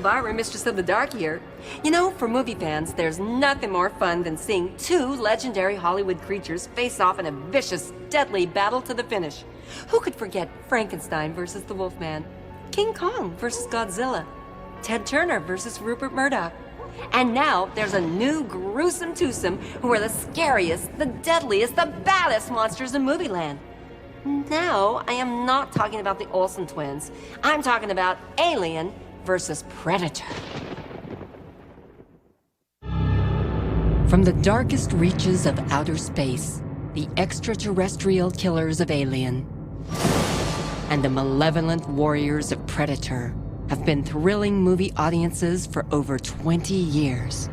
Elvira, Mistress of the Dark here. You know, for movie fans, there's nothing more fun than seeing two legendary Hollywood creatures face off in a vicious, deadly battle to the finish. Who could forget Frankenstein versus the Wolfman? King Kong versus Godzilla? Ted Turner versus Rupert Murdoch? And now, there's a new gruesome twosome who are the scariest, the deadliest, the baddest monsters in movie land. No, I am not talking about the Olsen twins. I'm talking about Alien versus Predator. From the darkest reaches of outer space, the extraterrestrial killers of Alien and the malevolent warriors of Predator have been thrilling movie audiences for over 20 years.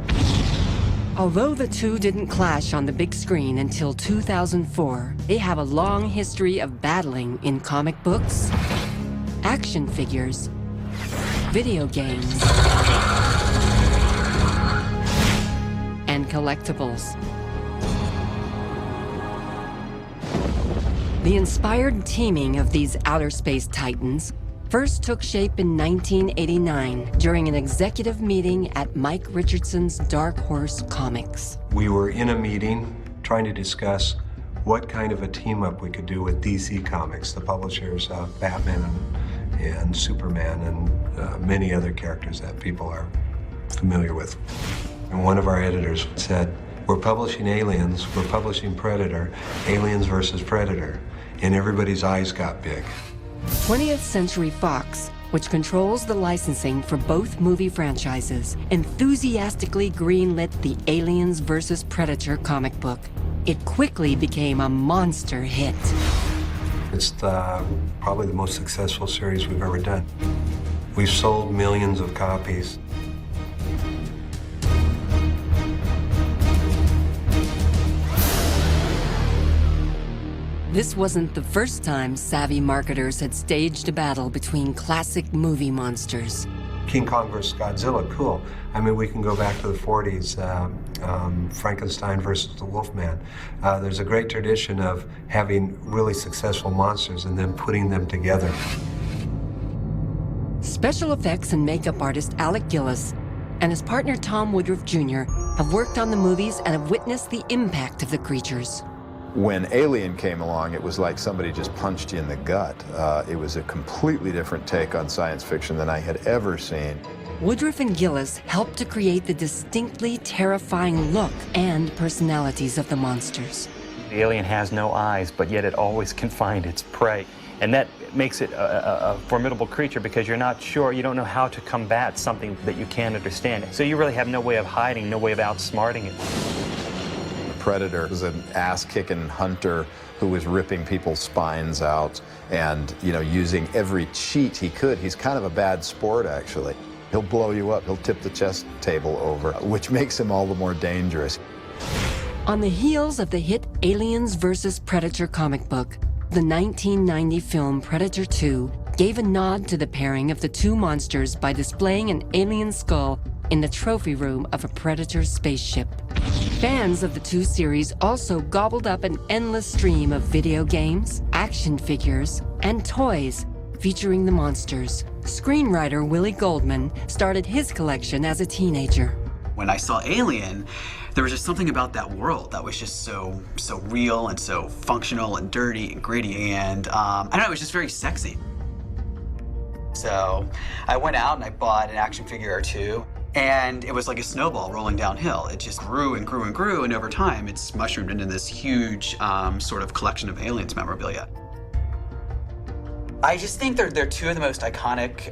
Although the two didn't clash on the big screen until 2004, they have a long history of battling in comic books, action figures, video games, and collectibles. The inspired teaming of these outer space titans first took shape in 1989 during an executive meeting at Mike Richardson's Dark Horse Comics. We were in a meeting trying to discuss what kind of a team-up we could do with DC Comics, the publishers of Batman and Superman and many other characters that people are familiar with. And one of our editors said, "We're publishing Aliens, we're publishing Predator, Aliens versus Predator," and everybody's eyes got big. 20th Century Fox, which controls the licensing for both movie franchises, enthusiastically greenlit the Aliens vs. Predator comic book. It quickly became a monster hit. It's probably the most successful series we've ever done. We've sold millions of copies. This wasn't the first time savvy marketers had staged a battle between classic movie monsters. King Kong versus Godzilla, cool. I mean, we can go back to the 40s, Frankenstein versus the Wolfman. There's a great tradition of having really successful monsters and then putting them together. Special effects and makeup artist Alec Gillis and his partner Tom Woodruff Jr. have worked on the movies and have witnessed the impact of the creatures. When Alien came along, it was like somebody just punched you in the gut. It was a completely different take on science fiction than I had ever seen. Woodruff and Gillis helped to create the distinctly terrifying look and personalities of the monsters. The alien has no eyes, but yet it always can find its prey. And that makes it a formidable creature because you're not sure, you don't know how to combat something that you can't understand. So you really have no way of hiding, no way of outsmarting it. Predator was an ass-kicking hunter who was ripping people's spines out and, you know, using every cheat he could. He's kind of a bad sport, actually. He'll blow you up, he'll tip the chess table over, which makes him all the more dangerous. On the heels of the hit Aliens vs. Predator comic book, the 1990 film Predator 2 gave a nod to the pairing of the two monsters by displaying an alien skull in the trophy room of a Predator spaceship. Fans of the two series also gobbled up an endless stream of video games, action figures, and toys featuring the monsters. Screenwriter Willie Goldman started his collection as a teenager. When I saw Alien, there was just something about that world that was just so real and so functional and dirty and gritty, and I don't know, it was just very sexy. So I went out and I bought an action figure or two. And it was like a snowball rolling downhill. It just grew and grew and grew, and over time, it's mushroomed into this huge sort of collection of Aliens memorabilia. I just think they're two of the most iconic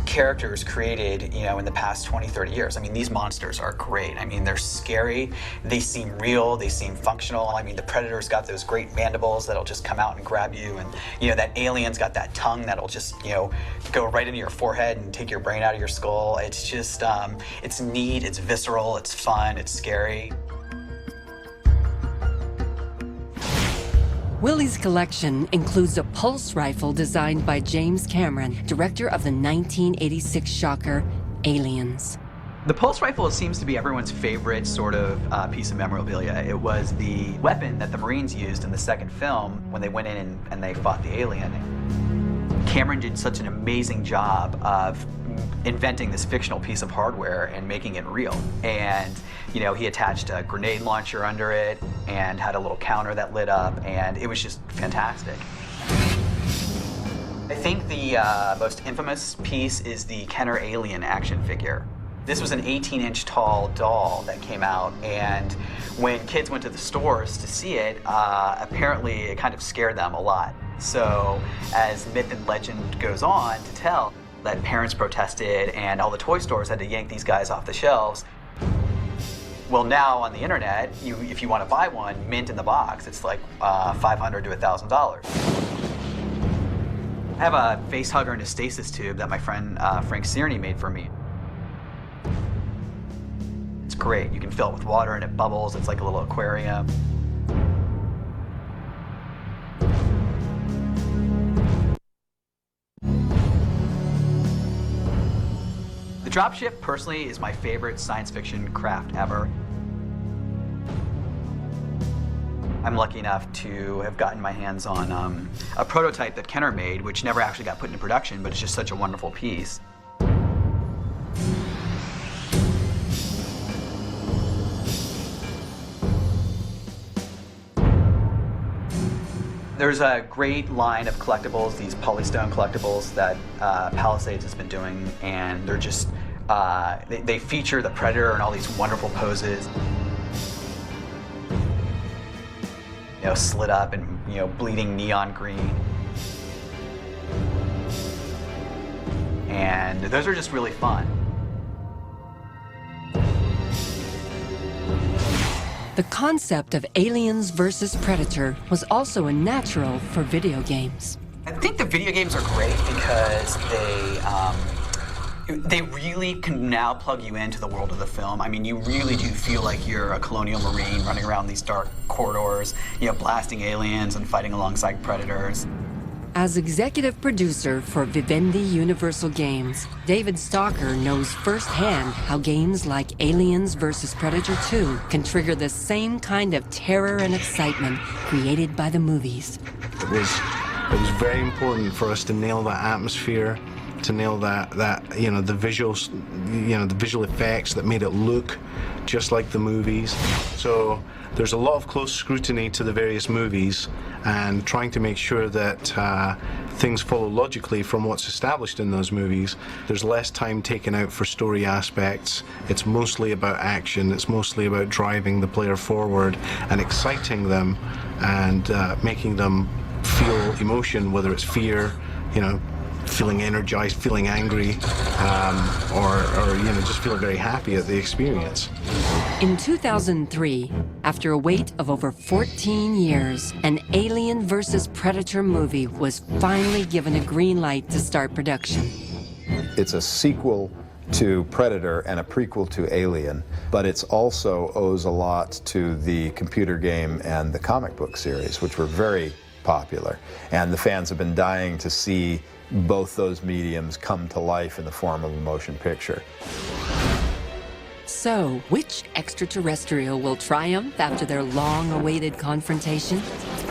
characters created, you know, in the past 20, 30 years. I mean, these monsters are great. I mean, they're scary, they seem real, they seem functional. I mean, the Predator's got those great mandibles that'll just come out and grab you, and, you know, that Alien's got that tongue that'll just, you know, go right into your forehead and take your brain out of your skull. It's just, it's neat, it's visceral, it's fun, it's scary. Willie's collection includes a pulse rifle designed by James Cameron, director of the 1986 shocker, Aliens. The pulse rifle seems to be everyone's favorite sort of piece of memorabilia. It was the weapon that the Marines used in the second film when they went in and they fought the alien. Cameron did such an amazing job of inventing this fictional piece of hardware and making it real. And you know, he attached a grenade launcher under it and had a little counter that lit up, and it was just fantastic. I think the most infamous piece is the Kenner Alien action figure. This was an 18-inch tall doll that came out, and when kids went to the stores to see it, apparently it kind of scared them a lot. So as myth and legend goes on to tell, that parents protested and all the toy stores had to yank these guys off the shelves. Well, now on the internet, if you want to buy one, mint in the box, it's like $500 to $1,000. I have a face hugger and a stasis tube that my friend Frank Cierney made for me. It's great. You can fill it with water and it bubbles. It's like a little aquarium. The dropship, personally, is my favorite science fiction craft ever. I'm lucky enough to have gotten my hands on a prototype that Kenner made, which never actually got put into production, but it's just such a wonderful piece. There's a great line of collectibles, these polystone collectibles that Palisades has been doing, and they're just, they feature the Predator in all these wonderful poses. You know, slit up and, you know, bleeding neon green. And those are just really fun. The concept of aliens versus Predator was also a natural for video games. I think the video games are great because they really can now plug you into the world of the film. I mean, you really do feel like you're a colonial marine running around these dark corridors, you know, blasting aliens and fighting alongside predators. As executive producer for Vivendi Universal Games, David Stalker knows firsthand how games like Aliens vs. Predator 2 can trigger the same kind of terror and excitement created by the movies. It was very important for us to nail that atmosphere, to nail that you know, the visuals, you know, the visual effects that made it look just like the movies. So there's a lot of close scrutiny to the various movies and trying to make sure that things follow logically from what's established in those movies. There's less time taken out for story aspects. It's mostly about action. It's mostly about driving the player forward and exciting them and making them feel emotion, whether it's fear, you know, feeling energized, feeling angry, or you know, just feeling very happy at the experience. In 2003, after a wait of over 14 years, an Alien vs. Predator movie was finally given a green light to start production. It's a sequel to Predator and a prequel to Alien, but it's also owes a lot to the computer game and the comic book series, which were very popular. And the fans have been dying to see both those mediums come to life in the form of a motion picture. So, which extraterrestrial will triumph after their long-awaited confrontation?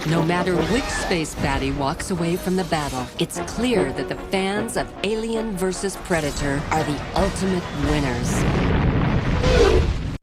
No matter which space baddie walks away from the battle, it's clear that the fans of Alien vs. Predator are the ultimate winners.